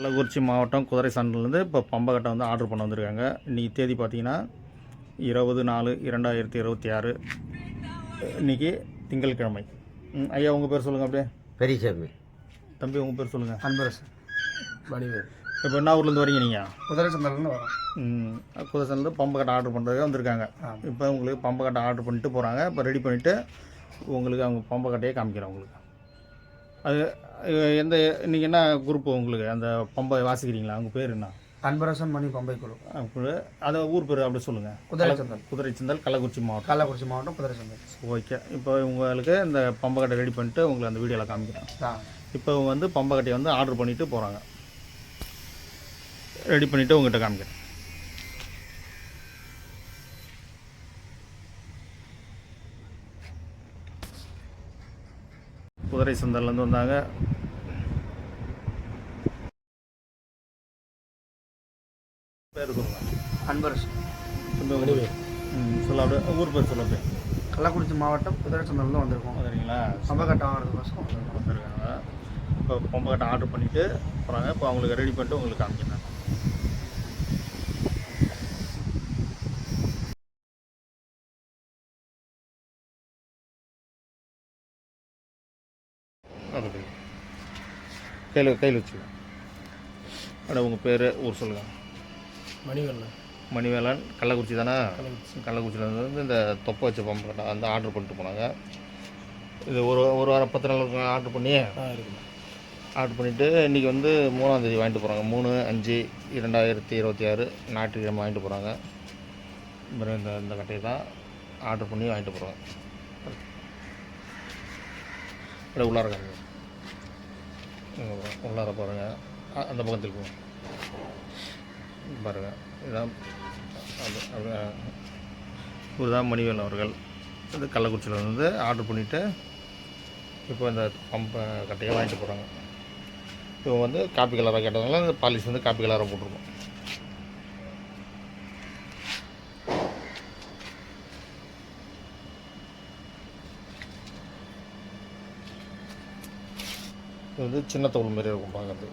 கள்ளக்குறிச்சி மாவட்டம் குதிரை சண்டைலேருந்து இப்போ பம்பக்கட்டை வந்து ஆர்டர் பண்ண வந்திருக்காங்க. இன்றைக்கி தேதி பார்த்தீங்கன்னா 20/4/2026. இன்றைக்கி திங்கட்கிழமை. ஐயா உங்கள் பேர் சொல்லுங்கள். அப்படியே பெரியசாமி. தம்பி உங்கள் பேர் சொல்லுங்கள். அன்பரசு வடிவேல். இப்போ என்ன ஊர்லேருந்து வரீங்க நீங்கள்? குதிரை சந்தையிலேருந்து வரோம். குதிரை சந்தையில் பம்பக்கட்டை ஆர்டர் பண்ணுறதுக்கு வந்திருக்காங்க. இப்போ உங்களுக்கு பம்பக்கட்டை ஆர்டர் பண்ணிட்டு போகிறாங்க. இப்போ ரெடி பண்ணிவிட்டு உங்களுக்கு அவங்க பம்பக்கட்டையே காமிக்கிறேன் உங்களுக்கு. அது எந்த இன்றைக்கி என்ன குரூப்பு உங்களுக்கு? அந்த பம்பை வாசிக்கிறீங்களா? அவங்க பேர் என்ன? அன்பரசன் மணி பம்பை குழு. அதை ஊர் பேர் அப்படி சொல்லுங்கள். குதிரை சந்தல் கள்ளக்குறிச்சி மாவட்டம். கள்ளக்குறிச்சி மாவட்டம் குதிரை சந்தை. ஓகே. இப்போ உங்களுக்கு இந்த பம்பக்கட்டை ரெடி பண்ணிட்டு உங்களுக்கு அந்த வீடியோவில் காமிக்கிறேன். இப்போ இவங்க வந்து பம்பக்கட்டையை வந்து ஆர்டர் பண்ணிவிட்டு போகிறாங்க. ரெடி பண்ணிவிட்டு உங்கள்கிட்ட காமிக்கிறேன். குதிரை சந்தல்லேருந்து வந்தாங்க. பேர் சொல்லுங்க. அன்பரசு சொல்ல அப்படியே ஊர் பேர் சொல்ல. அப்படியே கள்ளக்குறிச்சி மாவட்டம் குதிரை சந்தையிலேருந்து வந்திருக்கோம். சரிங்களா? பம்பக்கட்டை ஆடுறதுக்கோசம் வந்திருக்காங்க. இப்போ பம்பக்கட்டை ஆர்டர் பண்ணிவிட்டு போகிறாங்க. இப்போ அவங்களுக்கு ரெடி பண்ணிட்டு உங்களுக்கு காமிக்கிறேன். அது கையில் வச்சுக்கலாம். அட உங்கள் பேர் ஊர் சொல்லுங்கள். மணிவேலன். மணிவேலன். கள்ளக்குறிச்சி தானே? கள்ளக்குறிச்சியில் வந்து இந்த தொப்பை வச்ச பம்பக்கட்டை வந்து ஆர்டர் பண்ணிட்டு போனாங்க. இது ஒரு வாரம் 10 நாள் ஆர்டர் பண்ணி ஆர்டர் பண்ணிவிட்டு இன்றைக்கி வந்து 3ஆம் தேதி வாங்கிட்டு போகிறாங்க. 3/5/2026 ஞாயிற்றுக்கிழமை வாங்கிட்டு போகிறாங்க. இந்த கட்டையை தான் ஆர்டர் பண்ணி வாங்கிட்டு போகிறாங்க. அப்படியே உள்ளார இருக்காங்க. உள்ளார பாருங்கள். அந்த பக்கத்தில் போங்க பாருங்கள். இதுதான் இதுதான் மணிவேல் அவர்கள். இது கள்ளக்குறிச்சியில் வந்து ஆர்டர் பண்ணிவிட்டு இப்போ இந்த பம்பை கட்டையை வாங்கிட்டு போகிறாங்க. இவங்க வந்து காப்பி கலராக கேட்டதுனால இந்த பாலிஷ் வந்து காப்பி கலராக போட்டிருக்கோம். இது வந்து சின்ன தோல் மாரி இருக்கும் பார்க்குறது.